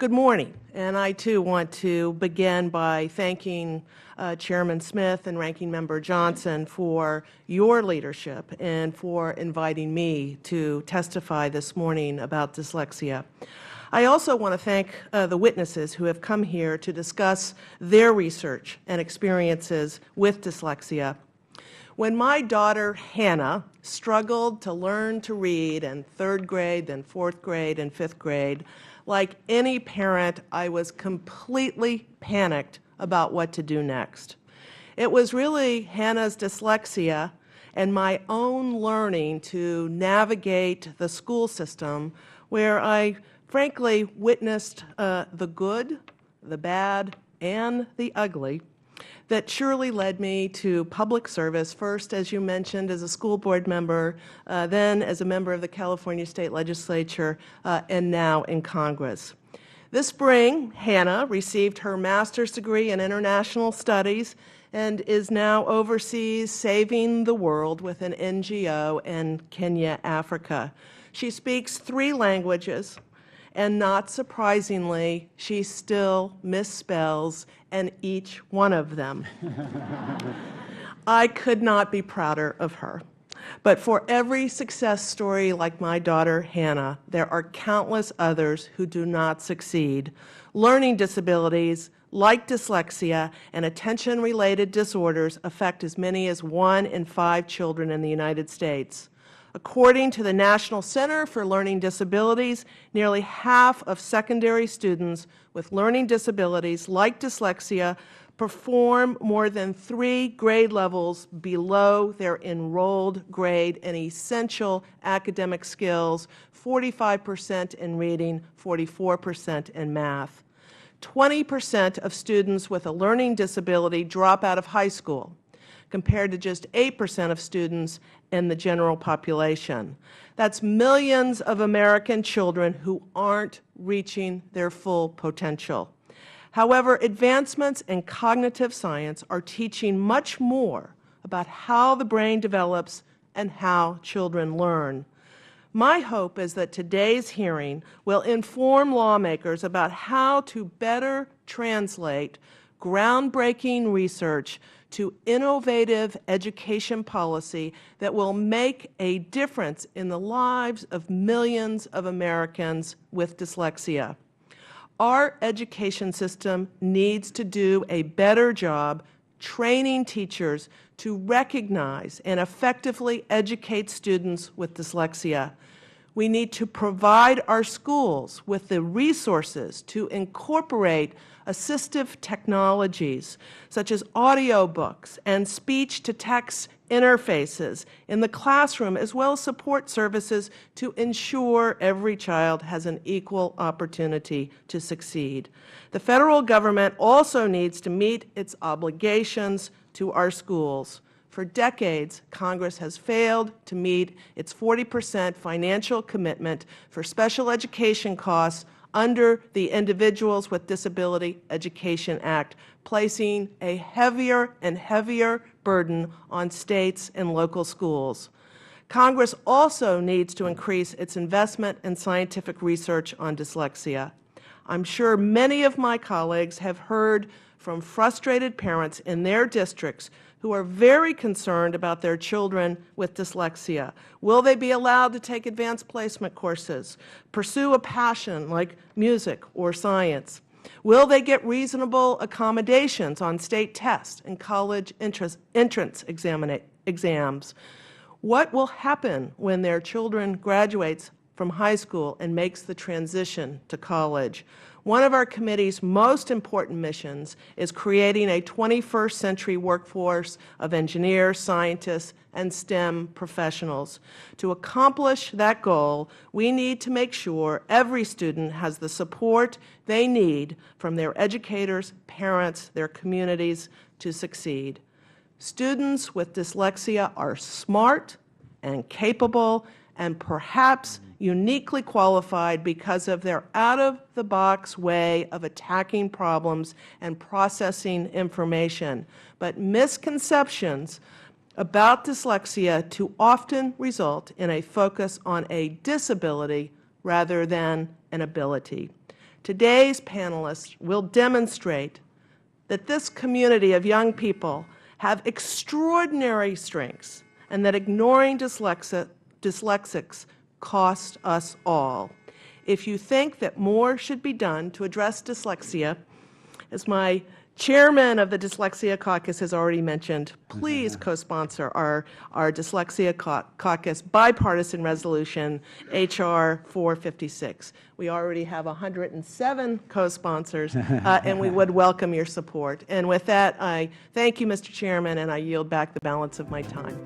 Good morning, and I too want to begin by thanking Chairman Smith and Ranking Member Johnson for your leadership and for inviting me to testify this morning about dyslexia. I also want to thank the witnesses who have come here to discuss their research and experiences with dyslexia. When my daughter Hannah struggled to learn to read in 3rd grade, then 4th grade, and 5th grade, like any parent, I was completely panicked about what to do next. It was really Hannah's dyslexia and my own learning to navigate the school system where I frankly witnessed the good, the bad, and the ugly that surely led me to public service, first, as you mentioned, as a school board member, then as a member of the California State Legislature, and now in Congress. This spring, Hannah received her master's degree in international studies and is now overseas saving the world with an NGO in Kenya, Africa. She speaks 3 languages, and not surprisingly, she still misspells and each one of them. I could not be prouder of her. But for every success story like my daughter Hannah, there are countless others who do not succeed. Learning disabilities like dyslexia and attention-related disorders affect as many as 1 in 5 children in the United States. According to the National Center for Learning Disabilities, nearly half of secondary students with learning disabilities like dyslexia perform more than 3 grade levels below their enrolled grade in essential academic skills, 45% in reading, 44% in math. 20% of students with a learning disability drop out of high school, compared to just 8% of students in the general population. That's millions of American children who aren't reaching their full potential. However, advancements in cognitive science are teaching much more about how the brain develops and how children learn. My hope is that today's hearing will inform lawmakers about how to better translate groundbreaking research to innovative education policy that will make a difference in the lives of millions of Americans with dyslexia. Our education system needs to do a better job training teachers to recognize and effectively educate students with dyslexia. We need to provide our schools with the resources to incorporate assistive technologies such as audiobooks and speech-to-text interfaces in the classroom, as well as support services to ensure every child has an equal opportunity to succeed. The federal government also needs to meet its obligations to our schools. For decades, Congress has failed to meet its 40% financial commitment for special education costs under the Individuals with Disability Education Act, placing a heavier and heavier burden on states and local schools. Congress also needs to increase its investment in scientific research on dyslexia. I'm sure many of my colleagues have heard from frustrated parents in their districts who are very concerned about their children with dyslexia. Will they be allowed to take advanced placement courses, pursue a passion like music or science? Will they get reasonable accommodations on state tests and college entrance exams? What will happen when their children graduates from high school and makes the transition to college? One of our committee's most important missions is creating a 21st century workforce of engineers, scientists, and STEM professionals. To accomplish that goal, we need to make sure every student has the support they need from their educators, parents, their communities to succeed. Students with dyslexia are smart and capable and perhaps uniquely qualified because of their out-of-the-box way of attacking problems and processing information. But misconceptions about dyslexia too often result in a focus on a disability rather than an ability. Today's panelists will demonstrate that this community of young people have extraordinary strengths and that ignoring dyslexics cost us all. If you think that more should be done to address dyslexia, as my chairman of the Dyslexia Caucus has already mentioned, please co-sponsor our Dyslexia Caucus bipartisan resolution, H.R. 456. We already have 107 co-sponsors, and we would welcome your support. And with that, I thank you, Mr. Chairman, and I yield back the balance of my time.